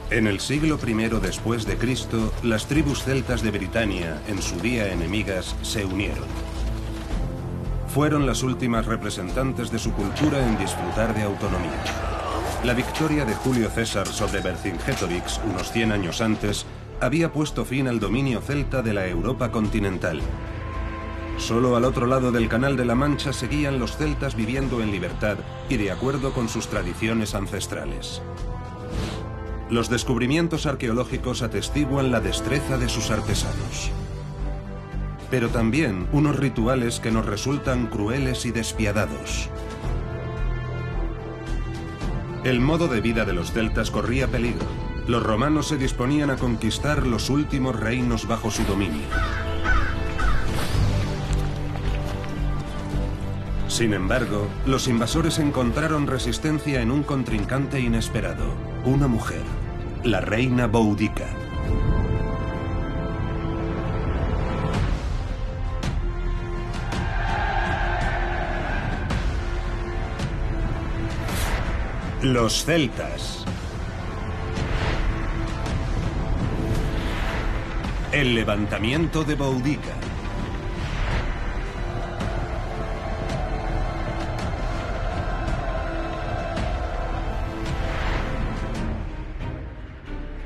En el siglo I después de Cristo, las tribus celtas de Britania, en su día enemigas, se unieron. Fueron las últimas representantes de su cultura en disfrutar de autonomía. La victoria de Julio César sobre Vercingetorix unos 100 años antes había puesto fin al dominio celta de la Europa continental. Solo al otro lado del Canal de la Mancha seguían los celtas viviendo en libertad y de acuerdo con sus tradiciones ancestrales. Los descubrimientos arqueológicos atestiguan la destreza de sus artesanos. Pero también unos rituales que nos resultan crueles y despiadados. El modo de vida de los celtas corría peligro. Los romanos se disponían a conquistar los últimos reinos bajo su dominio. Sin embargo, los invasores encontraron resistencia en un contrincante inesperado, una mujer, la reina Boudica. Los celtas. El levantamiento de Boudica.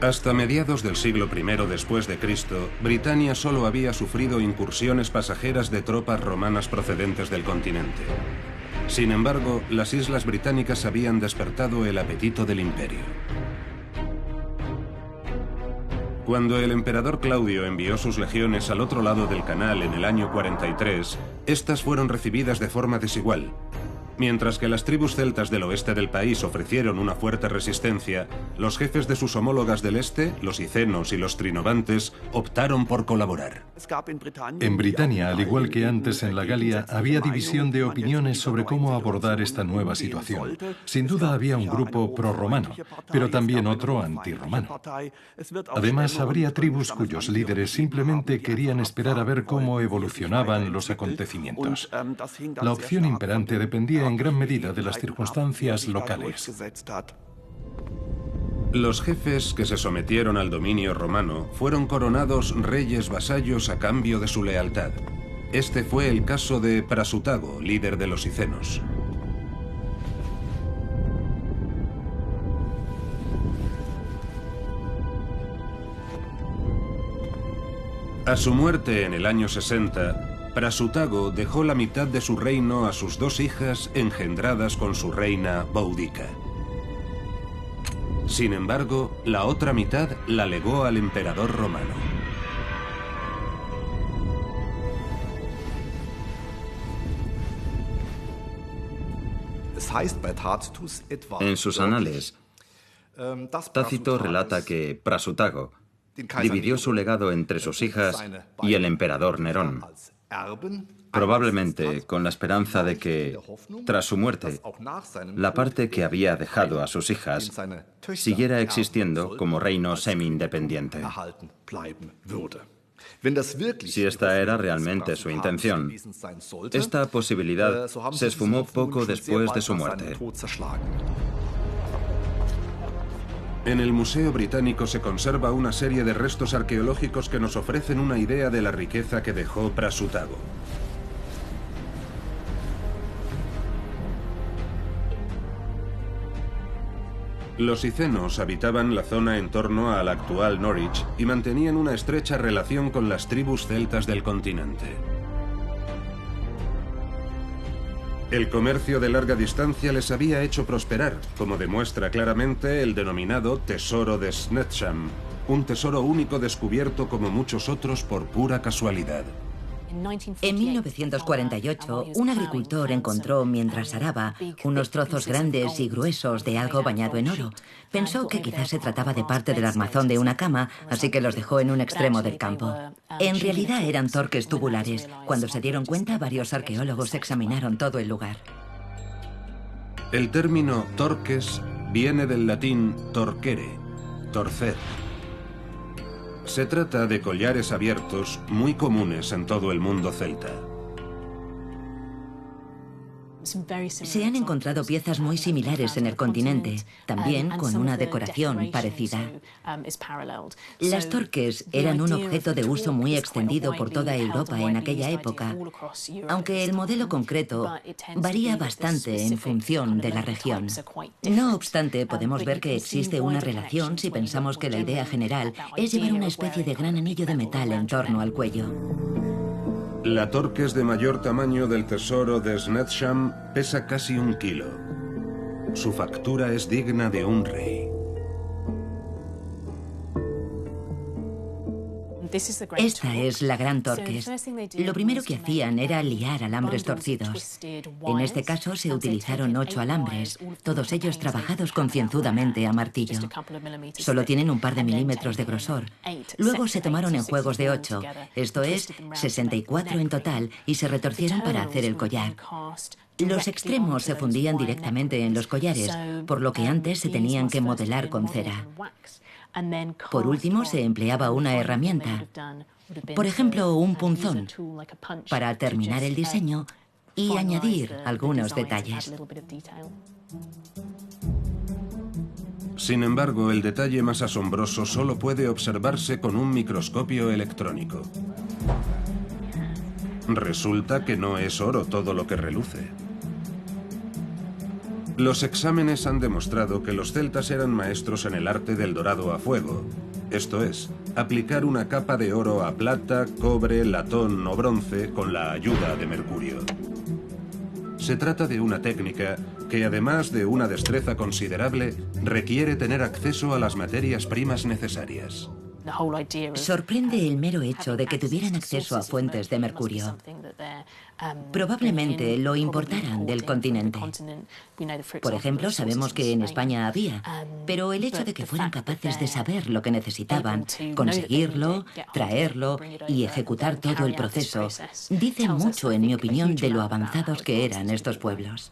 Hasta mediados del siglo I después de Cristo, Britania solo había sufrido incursiones pasajeras de tropas romanas procedentes del continente. Sin embargo, las islas británicas habían despertado el apetito del imperio. Cuando el emperador Claudio envió sus legiones al otro lado del canal en el año 43, estas fueron recibidas de forma desigual. Mientras que las tribus celtas del oeste del país ofrecieron una fuerte resistencia, los jefes de sus homólogas del este, los icenos y los trinovantes, optaron por colaborar. En Britania, al igual que antes en la Galia, había división de opiniones sobre cómo abordar esta nueva situación. Sin duda había un grupo prorromano, pero también otro antirromano. Además, habría tribus cuyos líderes simplemente querían esperar a ver cómo evolucionaban los acontecimientos. La opción imperante dependía en gran medida de las circunstancias locales. Los jefes que se sometieron al dominio romano fueron coronados reyes vasallos a cambio de su lealtad. Este fue el caso de Prasutago, líder de los icenos. A su muerte en el año 60, Prasutago dejó la mitad de su reino a sus dos hijas engendradas con su reina Boudica. Sin embargo, la otra mitad la legó al emperador romano. En sus anales, Tácito relata que Prasutago dividió su legado entre sus hijas y el emperador Nerón, probablemente con la esperanza de que, tras su muerte, la parte que había dejado a sus hijas siguiera existiendo como reino semi-independiente. Si esta era realmente su intención, esta posibilidad se esfumó poco después de su muerte. En el Museo Británico se conserva una serie de restos arqueológicos que nos ofrecen una idea de la riqueza que dejó Prasutago. Los icenos habitaban la zona en torno al actual Norwich y mantenían una estrecha relación con las tribus celtas del continente. El comercio de larga distancia les había hecho prosperar, como demuestra claramente el denominado Tesoro de Snetsham, un tesoro único descubierto como muchos otros por pura casualidad. En 1948, un agricultor encontró mientras araba unos trozos grandes y gruesos de algo bañado en oro. Pensó que quizás se trataba de parte del armazón de una cama, así que los dejó en un extremo del campo. En realidad eran torques tubulares. Cuando se dieron cuenta, varios arqueólogos examinaron todo el lugar. El término torques viene del latín torquere, torcer. Se trata de collares abiertos muy comunes en todo el mundo celta. Se han encontrado piezas muy similares en el continente, también con una decoración parecida. Las torques eran un objeto de uso muy extendido por toda Europa en aquella época, aunque el modelo concreto varía bastante en función de la región. No obstante, podemos ver que existe una relación si pensamos que la idea general es llevar una especie de gran anillo de metal en torno al cuello. La torques de mayor tamaño del tesoro de Snetsham pesa casi 1 kilo. Su factura es digna de un rey. Esta es la gran Torques. Lo primero que hacían era liar alambres torcidos. En este caso se utilizaron 8 alambres, todos ellos trabajados concienzudamente a martillo. Solo tienen un par de milímetros de grosor. Luego se tomaron en juegos de 8, esto es, 64 en total, y se retorcieron para hacer el collar. Los extremos se fundían directamente en los collares, por lo que antes se tenían que modelar con cera. Por último, se empleaba una herramienta, por ejemplo, un punzón, para terminar el diseño y añadir algunos detalles. Sin embargo, el detalle más asombroso solo puede observarse con un microscopio electrónico. Resulta que no es oro todo lo que reluce. Los exámenes han demostrado que los celtas eran maestros en el arte del dorado a fuego, esto es, aplicar una capa de oro a plata, cobre, latón o bronce con la ayuda de mercurio. Se trata de una técnica que, además de una destreza considerable, requiere tener acceso a las materias primas necesarias. Sorprende el mero hecho de que tuvieran acceso a fuentes de mercurio. Probablemente lo importaran del continente. Por ejemplo, sabemos que en España había, pero el hecho de que fueran capaces de saber lo que necesitaban, conseguirlo, traerlo y ejecutar todo el proceso, dice mucho, en mi opinión, de lo avanzados que eran estos pueblos.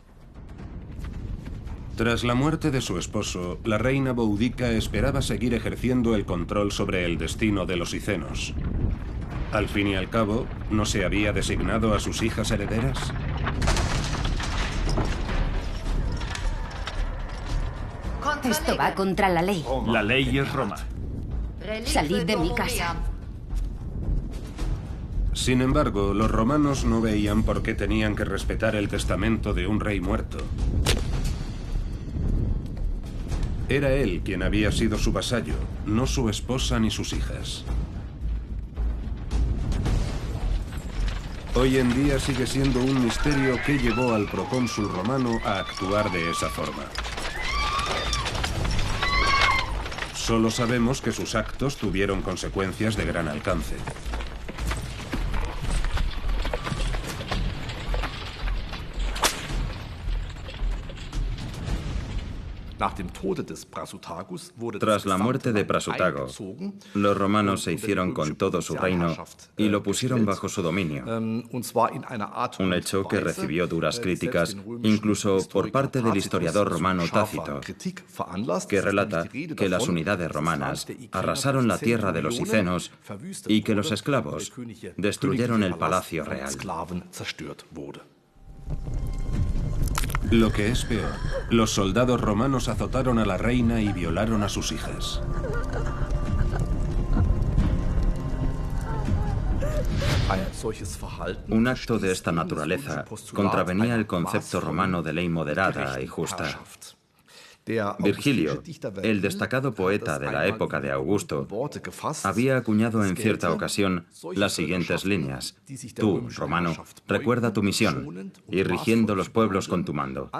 Tras la muerte de su esposo, la reina Boudica esperaba seguir ejerciendo el control sobre el destino de los icenos. Al fin y al cabo, ¿no se había designado a sus hijas herederas? Esto va contra la ley. La ley es Roma. Salid de mi casa. Sin embargo, los romanos no veían por qué tenían que respetar el testamento de un rey muerto. Era él quien había sido su vasallo, no su esposa ni sus hijas. Hoy en día sigue siendo un misterio qué llevó al procónsul romano a actuar de esa forma. Solo sabemos que sus actos tuvieron consecuencias de gran alcance. Tras la muerte de Prasutago, los romanos se hicieron con todo su reino y lo pusieron bajo su dominio. Un hecho que recibió duras críticas incluso por parte del historiador romano Tácito, que relata que las unidades romanas arrasaron la tierra de los icenos y que los esclavos destruyeron el palacio real. Lo que es peor, los soldados romanos azotaron a la reina y violaron a sus hijas. Un acto de esta naturaleza contravenía el concepto romano de ley moderada y justa. Virgilio, el destacado poeta de la época de Augusto, había acuñado en cierta ocasión las siguientes líneas. Tú, romano, recuerda tu misión, ir rigiendo los pueblos con tu mando.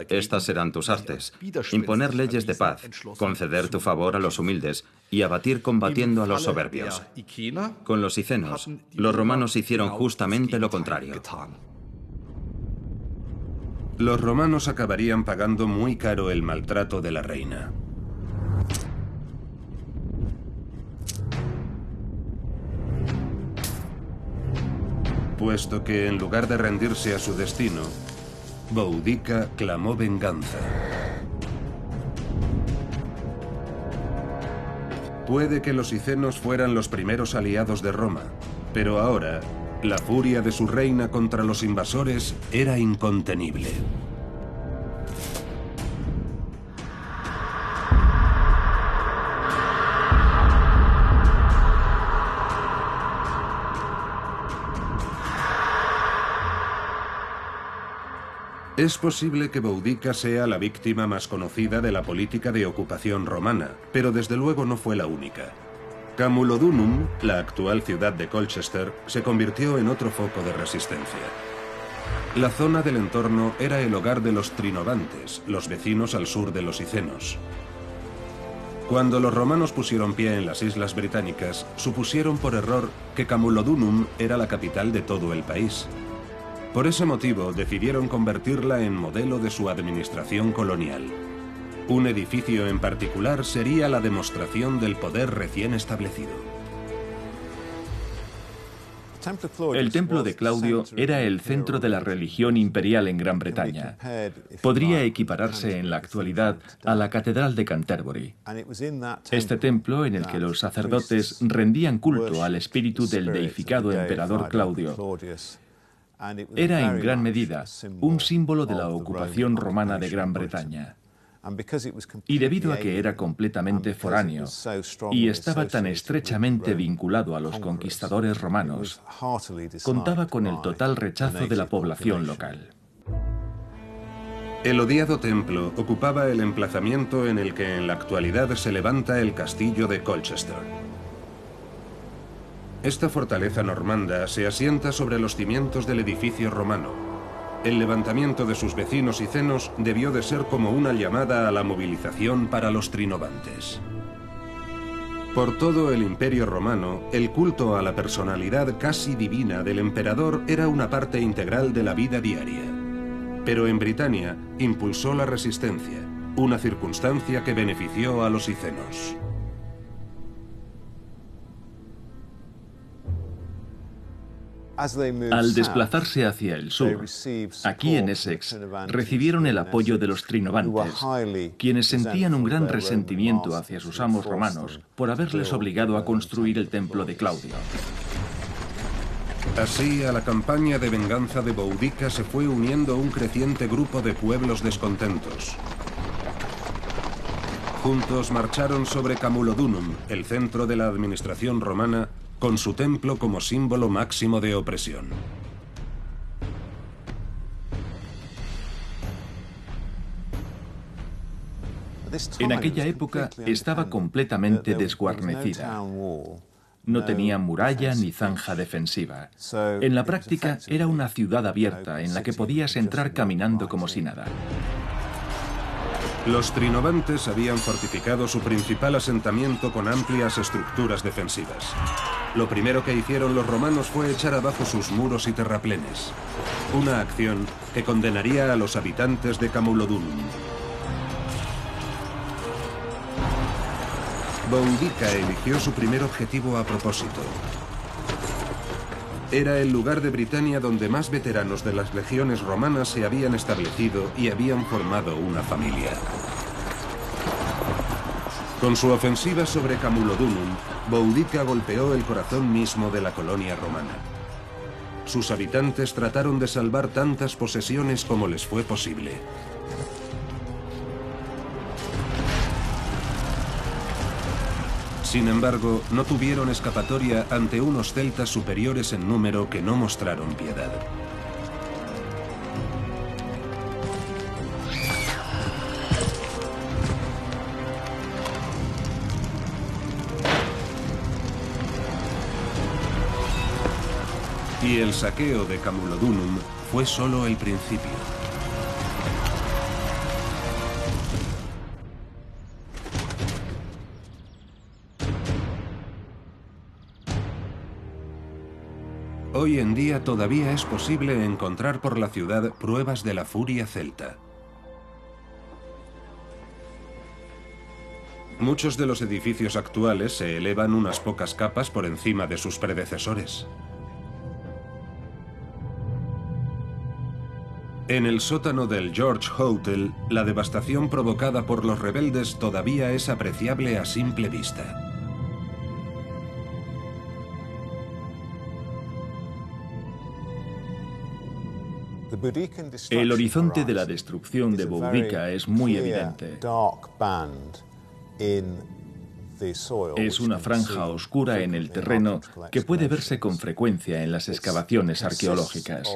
Estas serán tus artes: imponer leyes de paz, conceder tu favor a los humildes y abatir combatiendo a los soberbios. Con los icenos, los romanos hicieron justamente lo contrario. Los romanos acabarían pagando muy caro el maltrato de la reina. Puesto que en lugar de rendirse a su destino, Boudica clamó venganza. Puede que los icenos fueran los primeros aliados de Roma, pero ahora La furia de su reina contra los invasores era incontenible. Es posible que Boudica sea la víctima más conocida de la política de ocupación romana, pero desde luego no fue la única. Camulodunum, la actual ciudad de Colchester, se convirtió en otro foco de resistencia. La zona del entorno era el hogar de los Trinovantes, los vecinos al sur de los Icenos. Cuando los romanos pusieron pie en las islas británicas, supusieron por error que Camulodunum era la capital de todo el país. Por ese motivo, decidieron convertirla en modelo de su administración colonial. Un edificio en particular sería la demostración del poder recién establecido. El templo de Claudio era el centro de la religión imperial en Gran Bretaña. Podría equipararse en la actualidad a la Catedral de Canterbury. Este templo, en el que los sacerdotes rendían culto al espíritu del deificado emperador Claudio, era en gran medida un símbolo de la ocupación romana de Gran Bretaña. Y debido a que era completamente foráneo y estaba tan estrechamente vinculado a los conquistadores romanos, contaba con el total rechazo de la población local. El odiado templo ocupaba el emplazamiento en el que en la actualidad se levanta el castillo de Colchester. Esta fortaleza normanda se asienta sobre los cimientos del edificio romano. El levantamiento de sus vecinos icenos debió de ser como una llamada a la movilización para los trinovantes. Por todo el Imperio Romano, el culto a la personalidad casi divina del emperador era una parte integral de la vida diaria. Pero en Britania impulsó la resistencia, una circunstancia que benefició a los icenos. Al desplazarse hacia el sur, aquí en Essex, recibieron el apoyo de los trinovantes, quienes sentían un gran resentimiento hacia sus amos romanos por haberles obligado a construir el templo de Claudio. Así, a la campaña de venganza de Boudica se fue uniendo un creciente grupo de pueblos descontentos. Juntos marcharon sobre Camulodunum, el centro de la administración romana, con su templo como símbolo máximo de opresión. En aquella época estaba completamente desguarnecida. No tenía muralla ni zanja defensiva. En la práctica era una ciudad abierta en la que podías entrar caminando como si nada. Los trinovantes habían fortificado su principal asentamiento con amplias estructuras defensivas. Lo primero que hicieron los romanos fue echar abajo sus muros y terraplenes, una acción que condenaría a los habitantes de Camulodunum. Boudica eligió su primer objetivo a propósito. Era el lugar de Britania donde más veteranos de las legiones romanas se habían establecido y habían formado una familia. Con su ofensiva sobre Camulodunum, Boudica golpeó el corazón mismo de la colonia romana. Sus habitantes trataron de salvar tantas posesiones como les fue posible. Sin embargo, no tuvieron escapatoria ante unos celtas superiores en número que no mostraron piedad. Y el saqueo de Camulodunum fue solo el principio. Hoy en día todavía es posible encontrar por la ciudad pruebas de la furia celta. Muchos de los edificios actuales se elevan unas pocas capas por encima de sus predecesores. En el sótano del George Hotel, la devastación provocada por los rebeldes todavía es apreciable a simple vista. El horizonte de la destrucción de Boudica es muy evidente. Es una franja oscura en el terreno que puede verse con frecuencia en las excavaciones arqueológicas.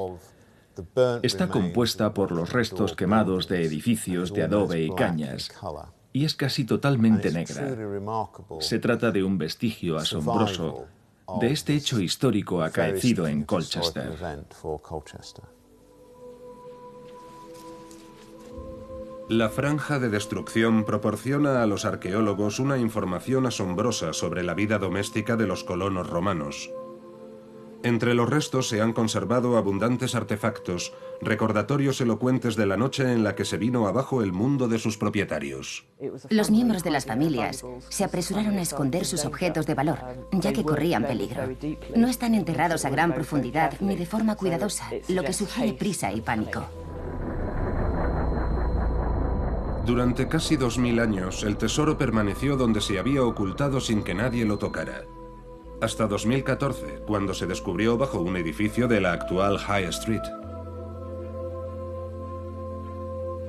Está compuesta por los restos quemados de edificios de adobe y cañas, y es casi totalmente negra. Se trata de un vestigio asombroso de este hecho histórico acaecido en Colchester. La franja de destrucción proporciona a los arqueólogos una información asombrosa sobre la vida doméstica de los colonos romanos. Entre los restos se han conservado abundantes artefactos, recordatorios elocuentes de la noche en la que se vino abajo el mundo de sus propietarios. Los miembros de las familias se apresuraron a esconder sus objetos de valor, ya que corrían peligro. No están enterrados a gran profundidad ni de forma cuidadosa, lo que sugiere prisa y pánico. Durante casi 2000 años, el tesoro permaneció donde se había ocultado sin que nadie lo tocara. Hasta 2014, cuando se descubrió bajo un edificio de la actual High Street.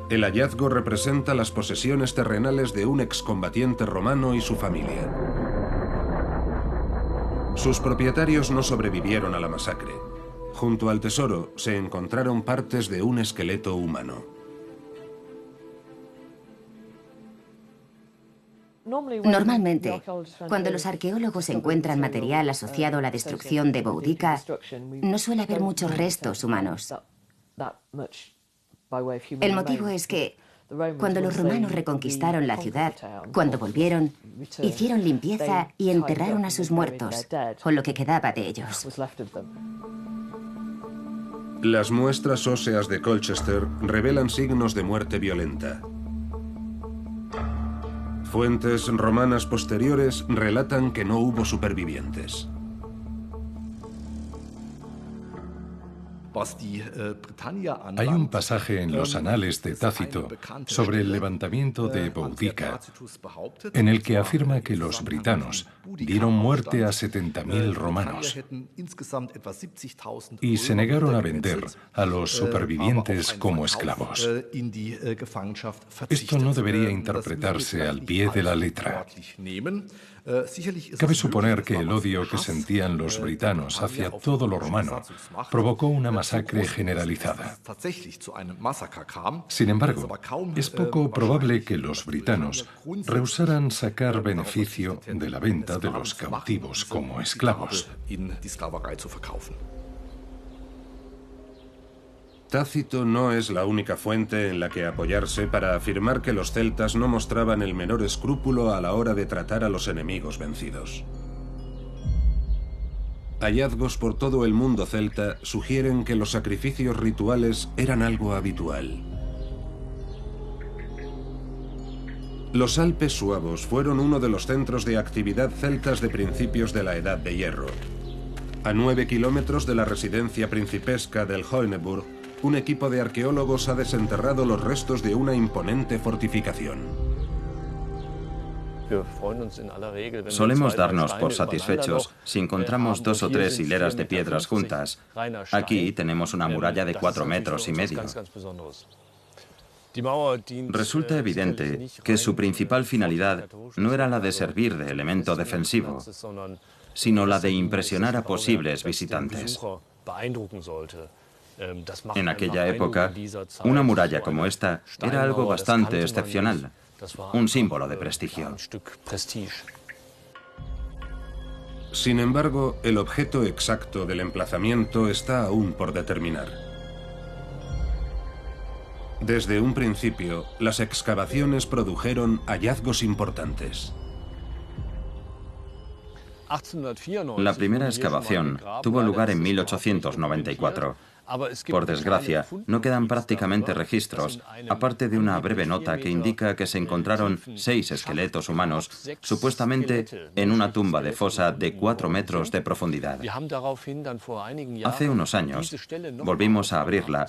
El hallazgo representa las posesiones terrenales de un excombatiente romano y su familia. Sus propietarios no sobrevivieron a la masacre. Junto al tesoro se encontraron partes de un esqueleto humano. Normalmente, cuando los arqueólogos encuentran material asociado a la destrucción de Boudica, no suele haber muchos restos humanos. El motivo es que, cuando los romanos reconquistaron la ciudad, cuando volvieron, hicieron limpieza y enterraron a sus muertos, o lo que quedaba de ellos. Las muestras óseas de Colchester revelan signos de muerte violenta. Fuentes romanas posteriores relatan que no hubo supervivientes. Hay un pasaje en los Anales de Tácito sobre el levantamiento de Boudica, en el que afirma que los britanos dieron muerte a 70.000 romanos y se negaron a vender a los supervivientes como esclavos. Esto no debería interpretarse al pie de la letra. Cabe suponer que el odio que sentían los britanos hacia todo lo romano provocó una masacre generalizada. Sin embargo, es poco probable que los britanos rehusaran sacar beneficio de la venta de los cautivos como esclavos. Tácito no es la única fuente en la que apoyarse para afirmar que los celtas no mostraban el menor escrúpulo a la hora de tratar a los enemigos vencidos. Hallazgos por todo el mundo celta sugieren que los sacrificios rituales eran algo habitual. Los Alpes suevos fueron uno de los centros de actividad celtas de principios de la Edad de Hierro. A 9 kilómetros de la residencia principesca del Hoeneburg, un equipo de arqueólogos ha desenterrado los restos de una imponente fortificación. Solemos darnos por satisfechos si encontramos 2 o 3 hileras de piedras juntas. Aquí tenemos una muralla de 4,5 metros. Resulta evidente que su principal finalidad no era la de servir de elemento defensivo, sino la de impresionar a posibles visitantes. En aquella época, una muralla como esta era algo bastante excepcional, un símbolo de prestigio. Sin embargo, el objeto exacto del emplazamiento está aún por determinar. Desde un principio, las excavaciones produjeron hallazgos importantes. La primera excavación tuvo lugar en 1894. Por desgracia, no quedan prácticamente registros, aparte de una breve nota que indica que se encontraron 6 esqueletos humanos, supuestamente en una tumba de fosa de 4 metros de profundidad. Hace unos años, volvimos a abrirla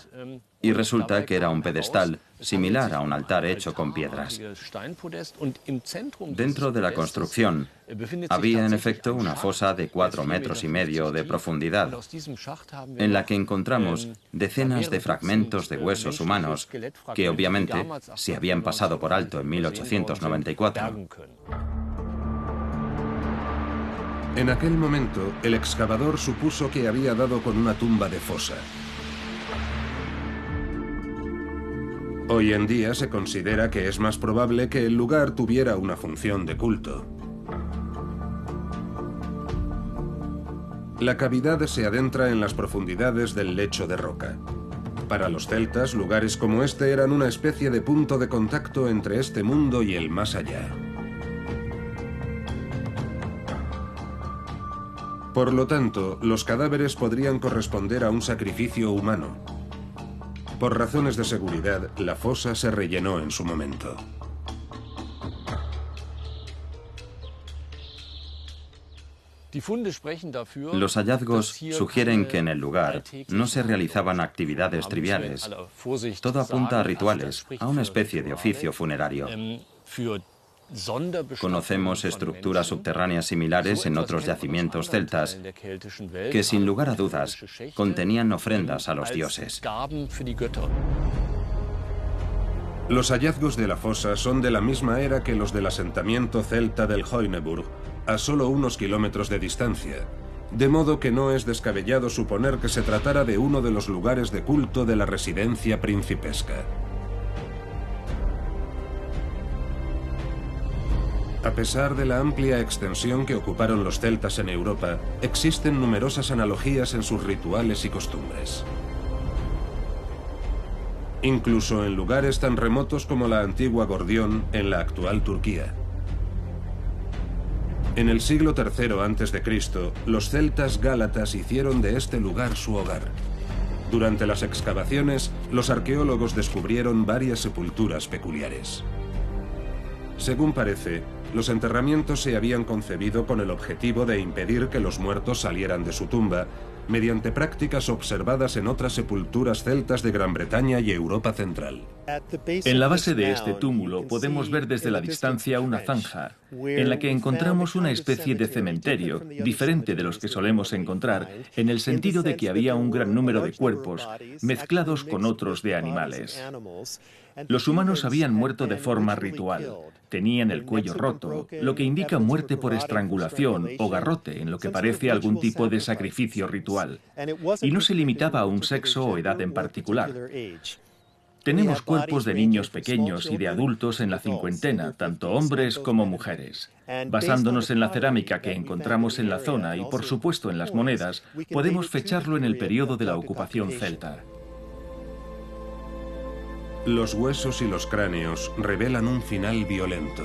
Y resulta que era un pedestal similar a un altar hecho con piedras. Dentro de la construcción había en efecto una fosa de 4,5 metros de profundidad, en la que encontramos decenas de fragmentos de huesos humanos que obviamente se habían pasado por alto en 1894. En aquel momento, el excavador supuso que había dado con una tumba de fosa. Hoy en día se considera que es más probable que el lugar tuviera una función de culto. La cavidad se adentra en las profundidades del lecho de roca. Para los celtas, lugares como este eran una especie de punto de contacto entre este mundo y el más allá. Por lo tanto, los cadáveres podrían corresponder a un sacrificio humano. Por razones de seguridad, la fosa se rellenó en su momento. Los hallazgos sugieren que en el lugar no se realizaban actividades triviales. Todo apunta a rituales, a una especie de oficio funerario. Conocemos estructuras subterráneas similares en otros yacimientos celtas que, sin lugar a dudas, contenían ofrendas a los dioses. Los hallazgos de la fosa son de la misma era que los del asentamiento celta del Hoyneburg, a solo unos kilómetros de distancia, de modo que no es descabellado suponer que se tratara de uno de los lugares de culto de la residencia principesca. A pesar de la amplia extensión que ocuparon los celtas en Europa, existen numerosas analogías en sus rituales y costumbres. Incluso en lugares tan remotos como la antigua Gordión, en la actual Turquía. En el siglo III a.C., los celtas gálatas hicieron de este lugar su hogar. Durante las excavaciones, los arqueólogos descubrieron varias sepulturas peculiares. Según parece, los enterramientos se habían concebido con el objetivo de impedir que los muertos salieran de su tumba, mediante prácticas observadas en otras sepulturas celtas de Gran Bretaña y Europa Central. En la base de este túmulo podemos ver desde la distancia una zanja, en la que encontramos una especie de cementerio, diferente de los que solemos encontrar, en el sentido de que había un gran número de cuerpos, mezclados con otros de animales. Los humanos habían muerto de forma ritual. Tenían el cuello roto, lo que indica muerte por estrangulación o garrote, en lo que parece algún tipo de sacrificio ritual. Y no se limitaba a un sexo o edad en particular. Tenemos cuerpos de niños pequeños y de adultos en la cincuentena, tanto hombres como mujeres. Basándonos en la cerámica que encontramos en la zona y, por supuesto, en las monedas, podemos fecharlo en el periodo de la ocupación celta. Los huesos y los cráneos revelan un final violento.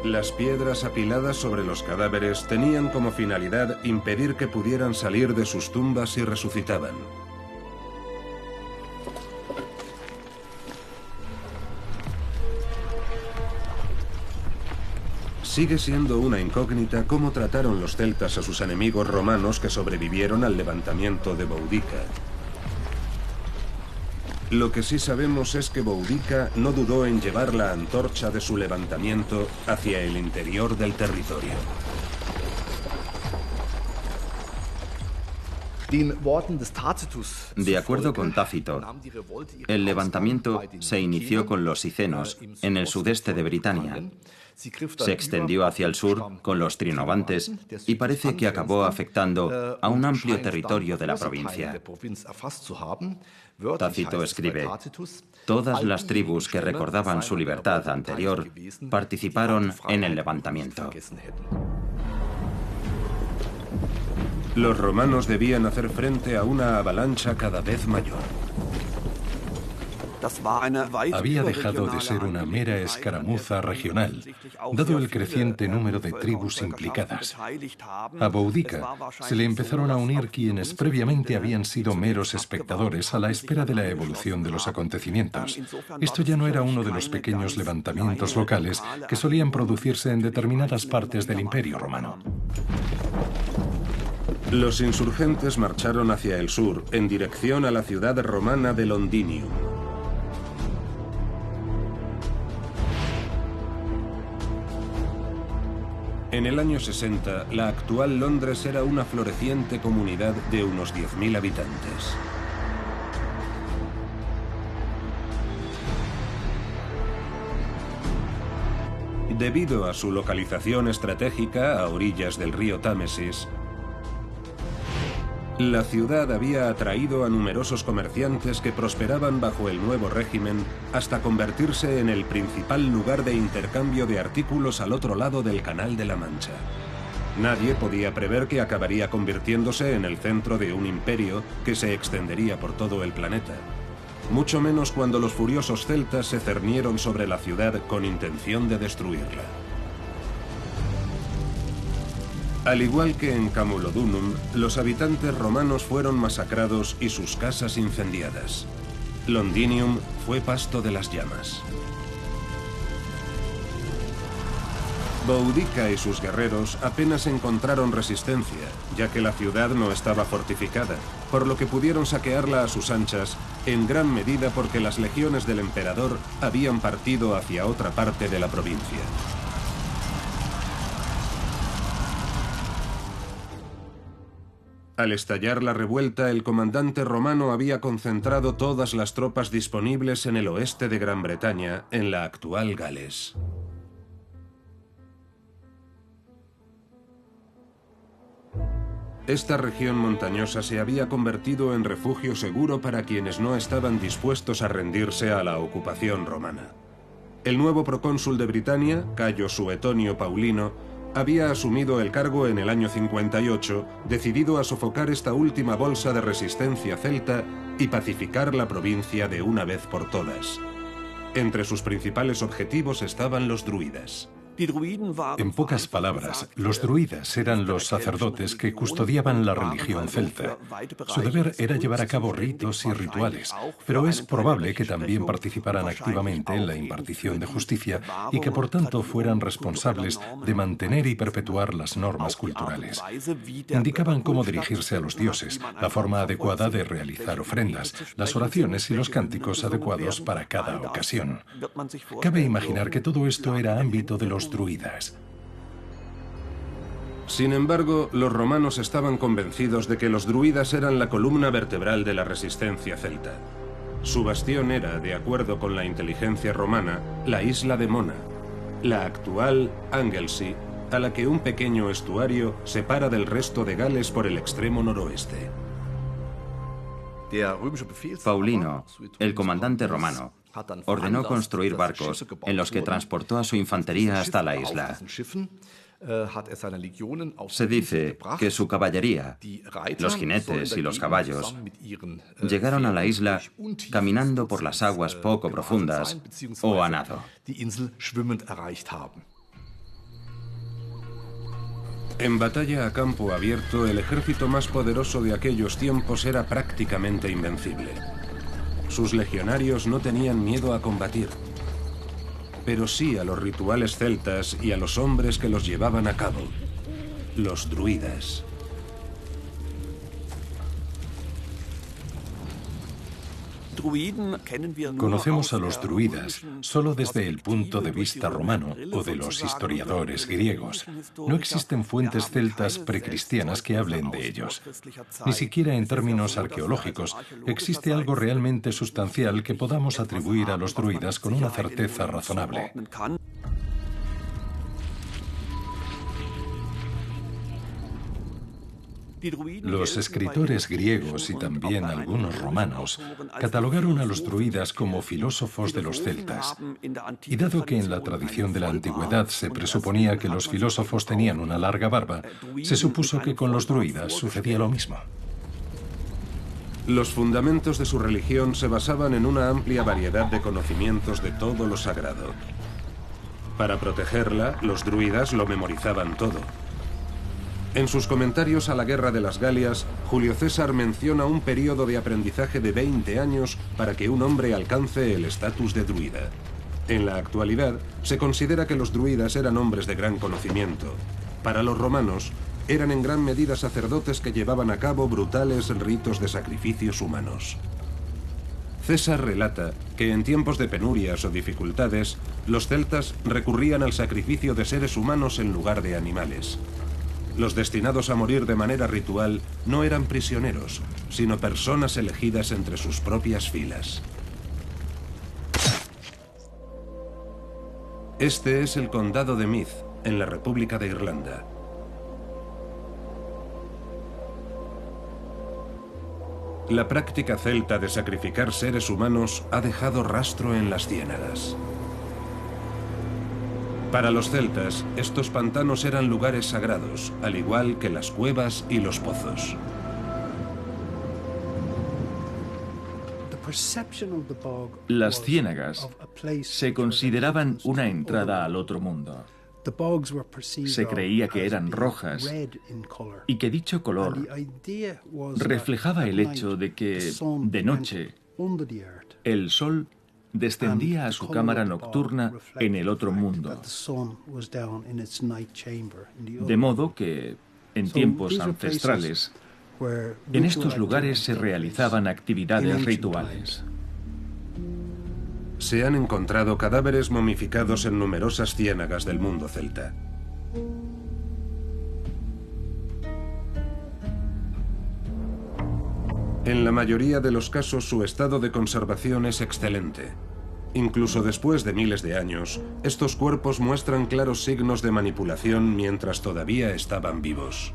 Las piedras apiladas sobre los cadáveres tenían como finalidad impedir que pudieran salir de sus tumbas si resucitaban. Sigue siendo una incógnita cómo trataron los celtas a sus enemigos romanos que sobrevivieron al levantamiento de Boudica. Lo que sí sabemos es que Boudica no dudó en llevar la antorcha de su levantamiento hacia el interior del territorio. De acuerdo con Tácito, el levantamiento se inició con los sicenos, en el sudeste de Britania. Se extendió hacia el sur con los trinovantes y parece que acabó afectando a un amplio territorio de la provincia. Tácito escribe: todas las tribus que recordaban su libertad anterior participaron en el levantamiento. Los romanos debían hacer frente a una avalancha cada vez mayor. había dejado de ser una mera escaramuza regional, dado el creciente número de tribus implicadas. A Boudica se le empezaron a unir quienes previamente habían sido meros espectadores a la espera de la evolución de los acontecimientos. Esto ya no era uno de los pequeños levantamientos locales que solían producirse en determinadas partes del Imperio Romano. Los insurgentes marcharon hacia el sur, en dirección a la ciudad romana de Londinium. En el año 60, la actual Londres era una floreciente comunidad de unos 10.000 habitantes. Debido a su localización estratégica a orillas del río Támesis, la ciudad había atraído a numerosos comerciantes que prosperaban bajo el nuevo régimen hasta convertirse en el principal lugar de intercambio de artículos al otro lado del Canal de la Mancha. Nadie podía prever que acabaría convirtiéndose en el centro de un imperio que se extendería por todo el planeta. Mucho menos cuando los furiosos celtas se cernieron sobre la ciudad con intención de destruirla. Al igual que en Camulodunum, los habitantes romanos fueron masacrados y sus casas incendiadas. Londinium fue pasto de las llamas. Boudica y sus guerreros apenas encontraron resistencia, ya que la ciudad no estaba fortificada, por lo que pudieron saquearla a sus anchas, en gran medida porque las legiones del emperador habían partido hacia otra parte de la provincia. Al estallar la revuelta, el comandante romano había concentrado todas las tropas disponibles en el oeste de Gran Bretaña, en la actual Gales. Esta región montañosa se había convertido en refugio seguro para quienes no estaban dispuestos a rendirse a la ocupación romana. El nuevo procónsul de Britania, Cayo Suetonio Paulino, había asumido el cargo en el año 58, decidido a sofocar esta última bolsa de resistencia celta y pacificar la provincia de una vez por todas. Entre sus principales objetivos estaban los druidas. En pocas palabras, los druidas eran los sacerdotes que custodiaban la religión celta. Su deber era llevar a cabo ritos y rituales, pero es probable que también participaran activamente en la impartición de justicia y que por tanto fueran responsables de mantener y perpetuar las normas culturales. Indicaban cómo dirigirse a los dioses, la forma adecuada de realizar ofrendas, las oraciones y los cánticos adecuados para cada ocasión. Cabe imaginar que todo esto era ámbito de los druidas. Sin embargo, los romanos estaban convencidos de que los druidas eran la columna vertebral de la resistencia celta. Su bastión era, de acuerdo con la inteligencia romana, la isla de Mona, la actual Anglesey, a la que un pequeño estuario separa del resto de Gales por el extremo noroeste. Paulino, el comandante romano, ordenó construir barcos en los que transportó a su infantería hasta la isla. Se dice que su caballería, los jinetes y los caballos, llegaron a la isla caminando por las aguas poco profundas o a nado. En batalla a campo abierto, el ejército más poderoso de aquellos tiempos era prácticamente invencible. Sus legionarios no tenían miedo a combatir, pero sí a los rituales celtas y a los hombres que los llevaban a cabo, los druidas. Conocemos a los druidas solo desde el punto de vista romano o de los historiadores griegos. No existen fuentes celtas precristianas que hablen de ellos. Ni siquiera en términos arqueológicos existe algo realmente sustancial que podamos atribuir a los druidas con una certeza razonable. Los escritores griegos y también algunos romanos catalogaron a los druidas como filósofos de los celtas. Y dado que en la tradición de la antigüedad se presuponía que los filósofos tenían una larga barba, se supuso que con los druidas sucedía lo mismo. Los fundamentos de su religión se basaban en una amplia variedad de conocimientos de todo lo sagrado. Para protegerla, los druidas lo memorizaban todo. En sus comentarios a la Guerra de las Galias, Julio César menciona un periodo de aprendizaje de 20 años para que un hombre alcance el estatus de druida. En la actualidad, se considera que los druidas eran hombres de gran conocimiento. Para los romanos, eran en gran medida sacerdotes que llevaban a cabo brutales ritos de sacrificios humanos. César relata que en tiempos de penurias o dificultades, los celtas recurrían al sacrificio de seres humanos en lugar de animales. Los destinados a morir de manera ritual no eran prisioneros, sino personas elegidas entre sus propias filas. Este es el condado de Meath, en la República de Irlanda. La práctica celta de sacrificar seres humanos ha dejado rastro en las ciénagas. Para los celtas, estos pantanos eran lugares sagrados, al igual que las cuevas y los pozos. Las ciénagas se consideraban una entrada al otro mundo. Se creía que eran rojas y que dicho color reflejaba el hecho de que, de noche, el sol descendía a su cámara nocturna en el otro mundo. De modo que, en tiempos ancestrales, en estos lugares se realizaban actividades rituales. Se han encontrado cadáveres momificados en numerosas ciénagas del mundo celta. En la mayoría de los casos su estado de conservación es excelente. Incluso después de miles de años, estos cuerpos muestran claros signos de manipulación mientras todavía estaban vivos.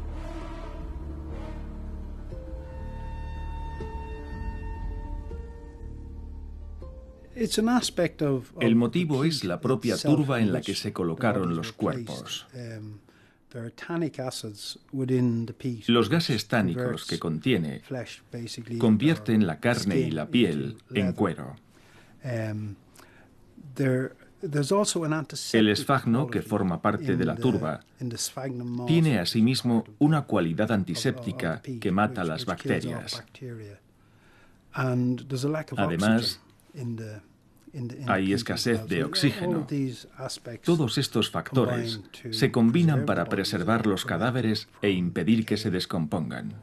El motivo es la propia turba en la que se colocaron los cuerpos. Los gases tánicos que contiene convierten la carne y la piel en cuero. El esfagno, que forma parte de la turba, tiene asimismo una cualidad antiséptica que mata las bacterias. Además, hay escasez de oxígeno. Todos estos factores se combinan para preservar los cadáveres e impedir que se descompongan.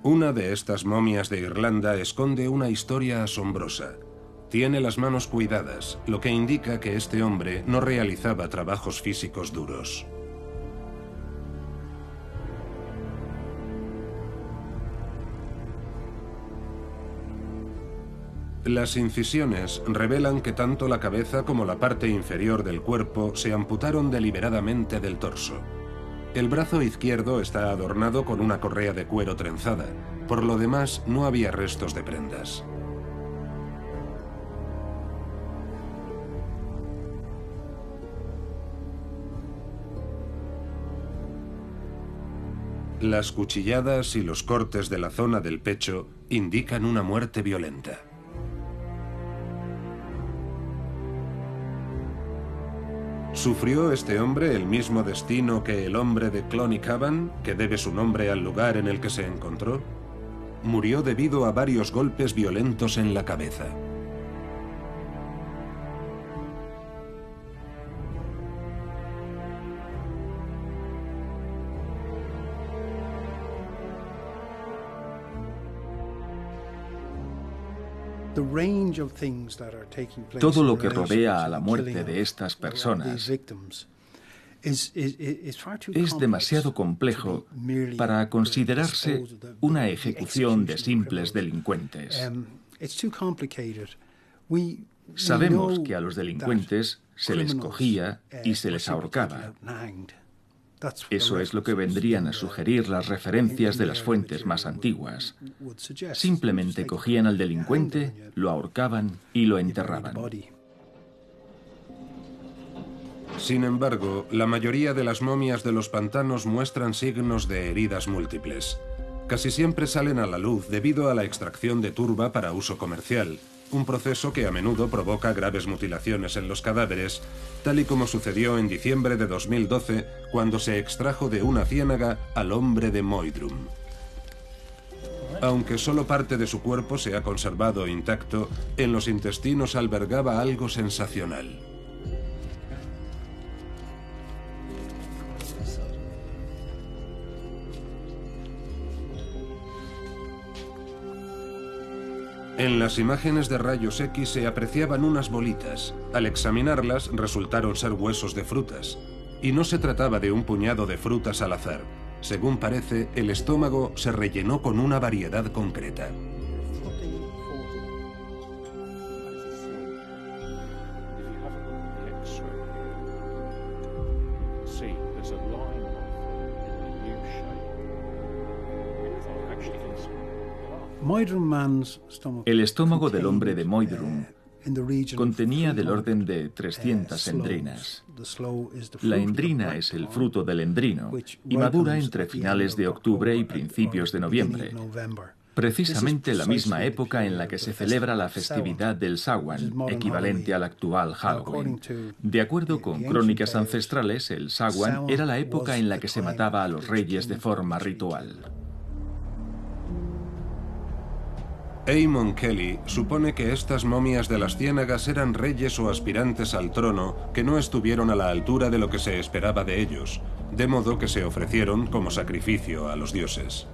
Una de estas momias de Irlanda esconde una historia asombrosa. Tiene las manos cuidadas, lo que indica que este hombre no realizaba trabajos físicos duros. Las incisiones revelan que tanto la cabeza como la parte inferior del cuerpo se amputaron deliberadamente del torso. El brazo izquierdo está adornado con una correa de cuero trenzada. Por lo demás, no había restos de prendas. Las cuchilladas y los cortes de la zona del pecho indican una muerte violenta. ¿Sufrió este hombre el mismo destino que el hombre de Clonycavan, que debe su nombre al lugar en el que se encontró? Murió debido a varios golpes violentos en la cabeza. Todo lo que rodea a la muerte de estas personas es demasiado complejo para considerarse una ejecución de simples delincuentes. Sabemos que a los delincuentes se les cogía y se les ahorcaba. Eso es lo que vendrían a sugerir las referencias de las fuentes más antiguas. Simplemente cogían al delincuente, lo ahorcaban y lo enterraban. Sin embargo, la mayoría de las momias de los pantanos muestran signos de heridas múltiples. Casi siempre salen a la luz debido a la extracción de turba para uso comercial, un proceso que a menudo provoca graves mutilaciones en los cadáveres, tal y como sucedió en diciembre de 2012 cuando se extrajo de una ciénaga al hombre de Moydrum. Aunque solo parte de su cuerpo se ha conservado intacto, en los intestinos albergaba algo sensacional. En las imágenes de rayos X se apreciaban unas bolitas. Al examinarlas, resultaron ser huesos de frutas. Y no se trataba de un puñado de frutas al azar. Según parece, el estómago se rellenó con una variedad concreta. El estómago del hombre de Moydrum contenía del orden de 300 endrinas. La endrina es el fruto del endrino y madura entre finales de octubre y principios de noviembre, precisamente la misma época en la que se celebra la festividad del Samhain, equivalente al actual Halloween. De acuerdo con crónicas ancestrales, el Samhain era la época en la que se mataba a los reyes de forma ritual. Eamon Kelly supone que estas momias de las ciénagas eran reyes o aspirantes al trono que no estuvieron a la altura de lo que se esperaba de ellos, de modo que se ofrecieron como sacrificio a los dioses.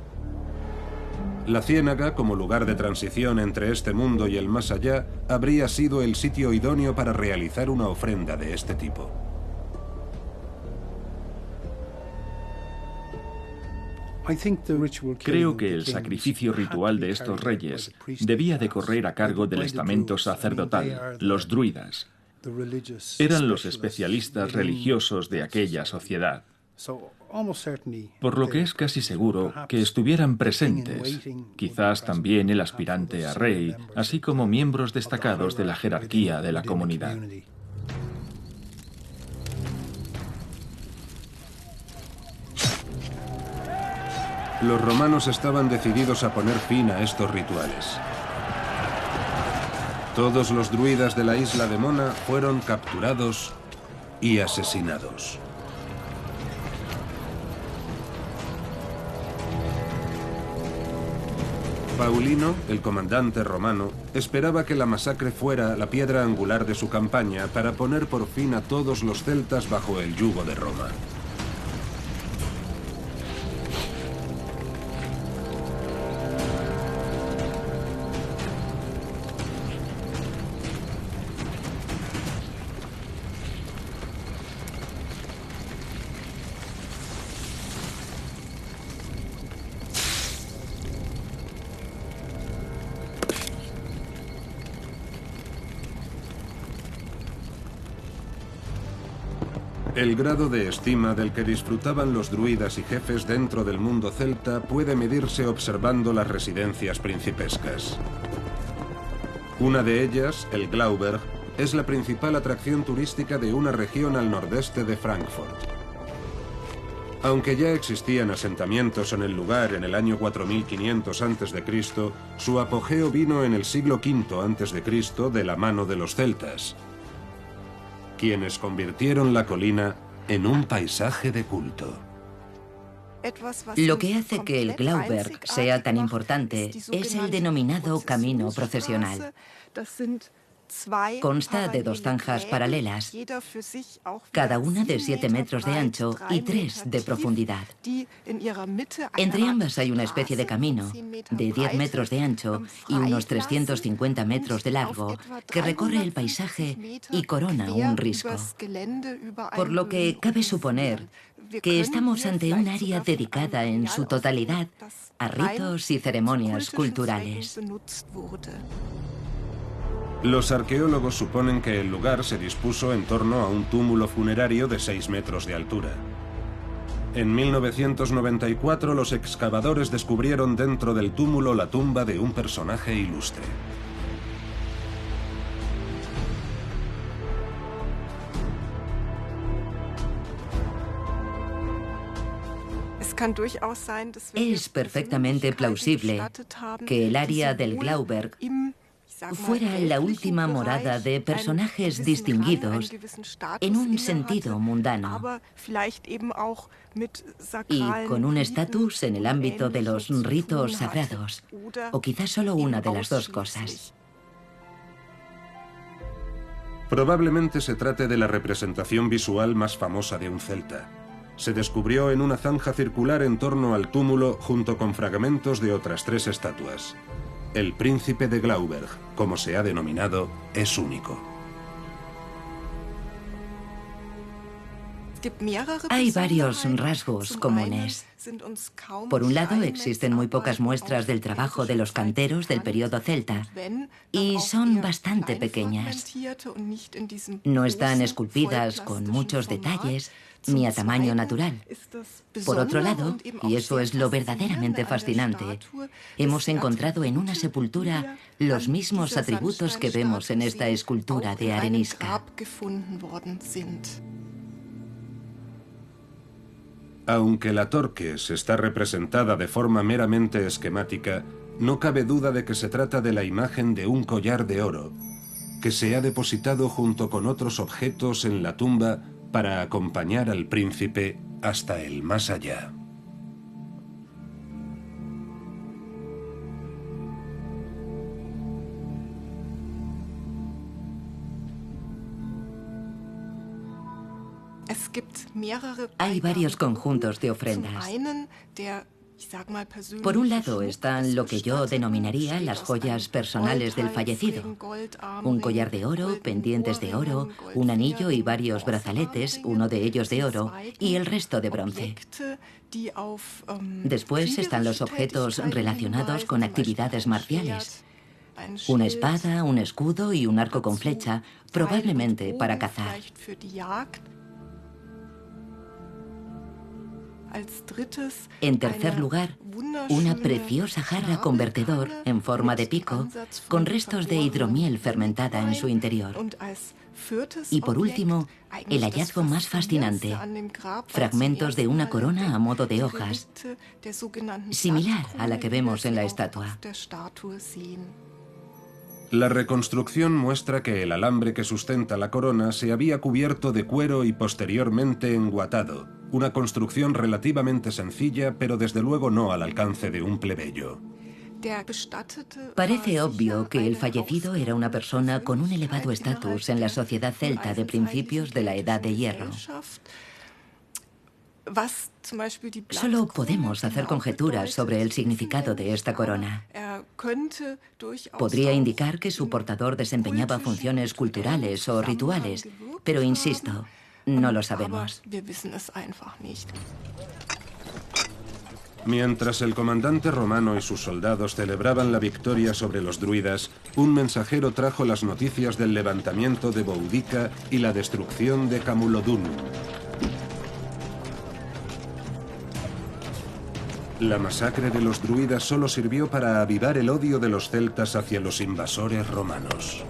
La ciénaga, como lugar de transición entre este mundo y el más allá, habría sido el sitio idóneo para realizar una ofrenda de este tipo. Creo que el sacrificio ritual de estos reyes debía de correr a cargo del estamento sacerdotal, los druidas. Eran los especialistas religiosos de aquella sociedad. Por lo que es casi seguro que estuvieran presentes, quizás también el aspirante a rey, así como miembros destacados de la jerarquía de la comunidad. Los romanos estaban decididos a poner fin a estos rituales. Todos los druidas de la isla de Mona fueron capturados y asesinados. Paulino, el comandante romano, esperaba que la masacre fuera la piedra angular de su campaña para poner por fin a todos los celtas bajo el yugo de Roma. El grado de estima del que disfrutaban los druidas y jefes dentro del mundo celta puede medirse observando las residencias principescas. Una de ellas, el Glauberg, es la principal atracción turística de una región al nordeste de Frankfurt. Aunque ya existían asentamientos en el lugar en el año 4500 a.C., su apogeo vino en el siglo V a.C. de la mano de los celtas, quienes convirtieron la colina en un paisaje de culto. Lo que hace que el Glauberg sea tan importante es el denominado camino procesional. Consta de dos zanjas paralelas, cada una de 7 metros de ancho y 3 de profundidad. Entre ambas hay una especie de camino de 10 metros de ancho y unos 350 metros de largo que recorre el paisaje y corona un risco. Por lo que cabe suponer que estamos ante un área dedicada en su totalidad a ritos y ceremonias culturales. Los arqueólogos suponen que el lugar se dispuso en torno a un túmulo funerario de 6 metros de altura. En 1994 los excavadores descubrieron dentro del túmulo la tumba de un personaje ilustre. Es perfectamente plausible que el área del Glauberg fuera la última morada de personajes distinguidos en un sentido mundano y con un estatus en el ámbito de los ritos sagrados, o quizás solo una de las dos cosas. Probablemente se trate de la representación visual más famosa de un celta. Se descubrió en una zanja circular en torno al túmulo junto con fragmentos de otras 3 estatuas. El príncipe de Glauberg, como se ha denominado, es único. Hay varios rasgos comunes. Por un lado, existen muy pocas muestras del trabajo de los canteros del periodo celta, y son bastante pequeñas. No están esculpidas con muchos detalles, ni a tamaño natural. Por otro lado, y eso es lo verdaderamente fascinante, hemos encontrado en una sepultura los mismos atributos que vemos en esta escultura de arenisca. Aunque la Torques está representada de forma meramente esquemática, no cabe duda de que se trata de la imagen de un collar de oro, que se ha depositado junto con otros objetos en la tumba para acompañar al príncipe hasta el más allá. Hay varios conjuntos de ofrendas. Por un lado están lo que yo denominaría las joyas personales del fallecido. Un collar de oro, pendientes de oro, un anillo y varios brazaletes, uno de ellos de oro, y el resto de bronce. Después están los objetos relacionados con actividades marciales. Una espada, un escudo y un arco con flecha, probablemente para cazar. En tercer lugar, una preciosa jarra con vertedor en forma de pico, con restos de hidromiel fermentada en su interior. Y por último, el hallazgo más fascinante, fragmentos de una corona a modo de hojas, similar a la que vemos en la estatua. La reconstrucción muestra que el alambre que sustenta la corona se había cubierto de cuero y posteriormente enguatado, una construcción relativamente sencilla, pero desde luego no al alcance de un plebeyo. Parece obvio que el fallecido era una persona con un elevado estatus en la sociedad celta de principios de la Edad de Hierro. Solo podemos hacer conjeturas sobre el significado de esta corona. Podría indicar que su portador desempeñaba funciones culturales o rituales, pero insisto, no lo sabemos. Mientras el comandante romano y sus soldados celebraban la victoria sobre los druidas, un mensajero trajo las noticias del levantamiento de Boudica y la destrucción de Camulodunum. La masacre de los druidas solo sirvió para avivar el odio de los celtas hacia los invasores romanos.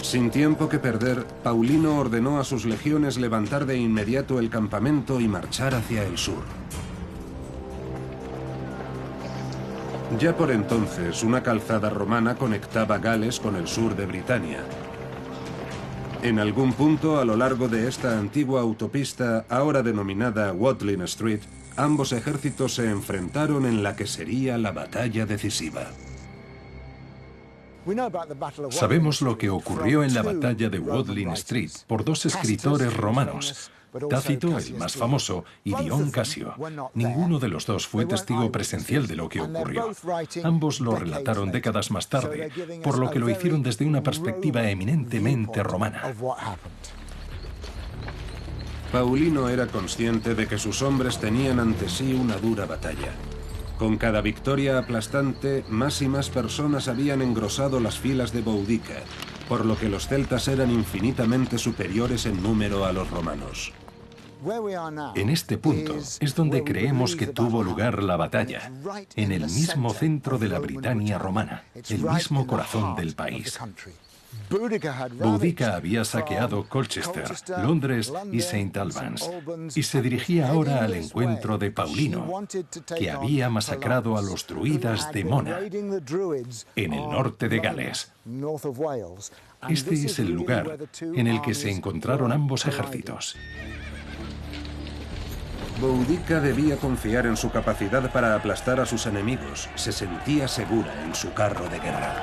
Sin tiempo que perder, Paulino ordenó a sus legiones levantar de inmediato el campamento y marchar hacia el sur. Ya por entonces, una calzada romana conectaba Gales con el sur de Britania. En algún punto a lo largo de esta antigua autopista, ahora denominada Watling Street, ambos ejércitos se enfrentaron en la que sería la batalla decisiva. Sabemos lo que ocurrió en la batalla de Watling Street por 2 escritores romanos, Tácito, el más famoso, y Dion Casio. Ninguno de los dos fue testigo presencial de lo que ocurrió. Ambos lo relataron décadas más tarde, por lo que lo hicieron desde una perspectiva eminentemente romana. Paulino era consciente de que sus hombres tenían ante sí una dura batalla. Con cada victoria aplastante, más y más personas habían engrosado las filas de Boudica, por lo que los celtas eran infinitamente superiores en número a los romanos. En este punto es donde creemos que tuvo lugar la batalla, en el mismo centro de la Britania romana, el mismo corazón del país. Boudica había saqueado Colchester, Londres y St. Albans, y se dirigía ahora al encuentro de Paulino, que había masacrado a los druidas de Mona, en el norte de Gales. Este es el lugar en el que se encontraron ambos ejércitos. Boudica debía confiar en su capacidad para aplastar a sus enemigos. Se sentía segura en su carro de guerra.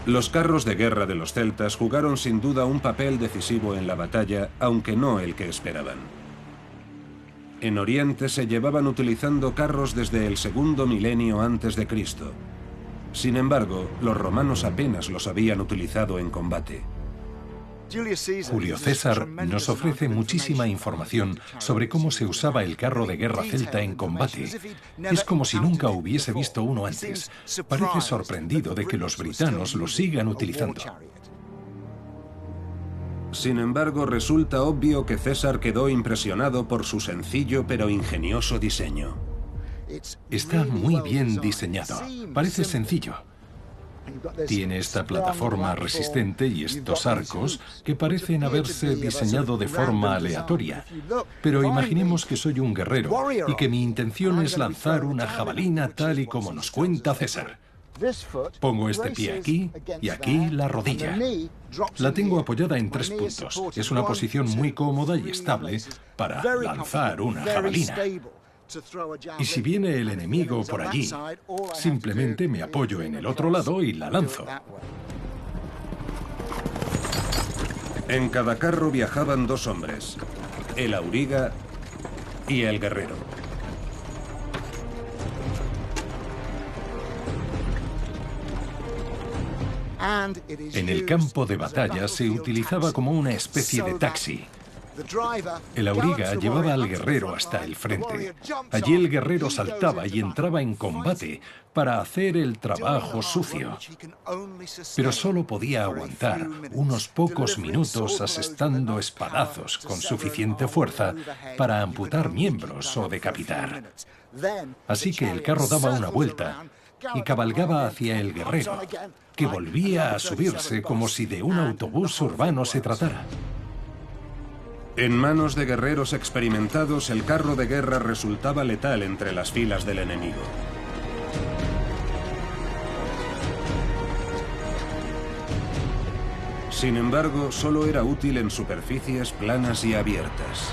Los carros de guerra de los celtas jugaron sin duda un papel decisivo en la batalla, aunque no el que esperaban. En Oriente se llevaban utilizando carros desde el segundo milenio antes de Cristo. Sin embargo, los romanos apenas los habían utilizado en combate. Julio César nos ofrece muchísima información sobre cómo se usaba el carro de guerra celta en combate. Es como si nunca hubiese visto uno antes. Parece sorprendido de que los britanos lo sigan utilizando. Sin embargo, resulta obvio que César quedó impresionado por su sencillo pero ingenioso diseño. Está muy bien diseñado. Parece sencillo. Tiene esta plataforma resistente y estos arcos que parecen haberse diseñado de forma aleatoria. Pero imaginemos que soy un guerrero y que mi intención es lanzar una jabalina tal y como nos cuenta César. Pongo este pie aquí y aquí la rodilla. La tengo apoyada en 3 puntos. Es una posición muy cómoda y estable para lanzar una jabalina. Y si viene el enemigo por allí, simplemente me apoyo en el otro lado y la lanzo. En cada carro viajaban 2 hombres, el auriga y el guerrero. En el campo de batalla se utilizaba como una especie de taxi. El auriga llevaba al guerrero hasta el frente. Allí el guerrero saltaba y entraba en combate para hacer el trabajo sucio. Pero solo podía aguantar unos pocos minutos asestando espadazos con suficiente fuerza para amputar miembros o decapitar. Así que el carro daba una vuelta y cabalgaba hacia el guerrero, que volvía a subirse como si de un autobús urbano se tratara. En manos de guerreros experimentados, el carro de guerra resultaba letal entre las filas del enemigo. Sin embargo, solo era útil en superficies planas y abiertas.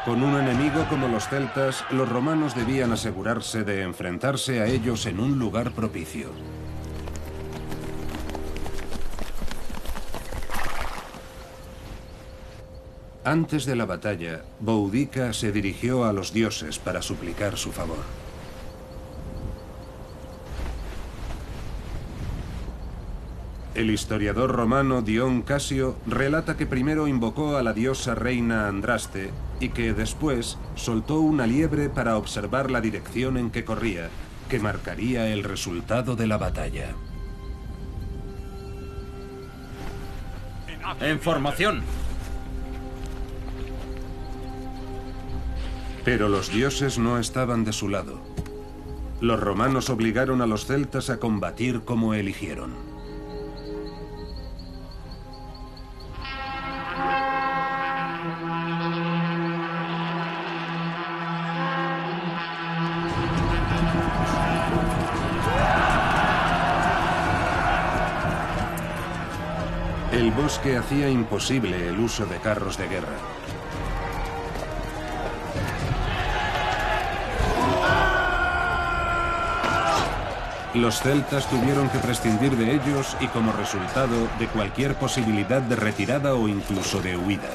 Con un enemigo como los celtas, los romanos debían asegurarse de enfrentarse a ellos en un lugar propicio. Antes de la batalla, Boudica se dirigió a los dioses para suplicar su favor. El historiador romano Dion Casio relata que primero invocó a la diosa reina Andraste y que después soltó una liebre para observar la dirección en que corría, que marcaría el resultado de la batalla. ¡En formación! Pero los dioses no estaban de su lado. Los romanos obligaron a los celtas a combatir como eligieron. El bosque hacía imposible el uso de carros de guerra. Los celtas tuvieron que prescindir de ellos y como resultado de cualquier posibilidad de retirada o incluso de huida.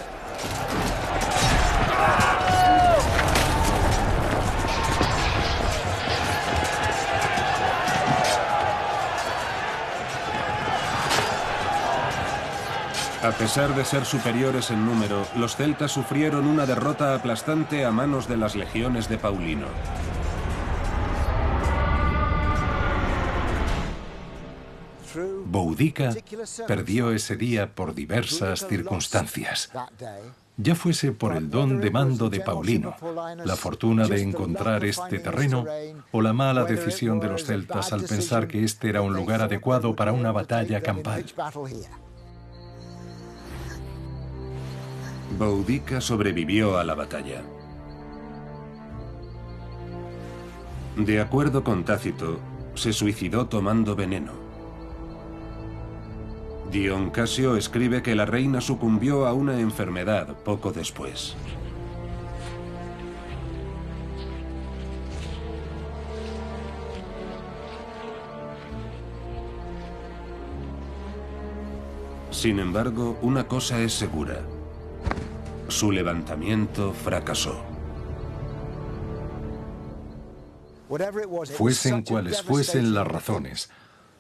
A pesar de ser superiores en número, los celtas sufrieron una derrota aplastante a manos de las legiones de Paulino. Boudica perdió ese día por diversas circunstancias. Ya fuese por el don de mando de Paulino, la fortuna de encontrar este terreno, o la mala decisión de los celtas al pensar que este era un lugar adecuado para una batalla campal. Boudica sobrevivió a la batalla. De acuerdo con Tácito, se suicidó tomando veneno. Dion Casio escribe que la reina sucumbió a una enfermedad poco después. Sin embargo, una cosa es segura: su levantamiento fracasó. Fuesen cuales fuesen las razones,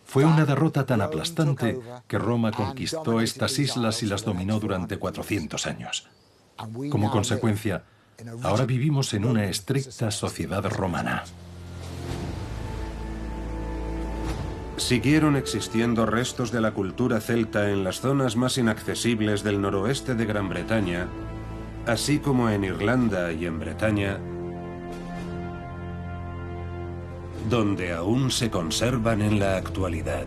fue una derrota tan aplastante que Roma conquistó estas islas y las dominó durante 400 años. Como consecuencia, ahora vivimos en una estricta sociedad romana. Siguieron existiendo restos de la cultura celta en las zonas más inaccesibles del noroeste de Gran Bretaña, así como en Irlanda y en Bretaña, donde aún se conservan en la actualidad.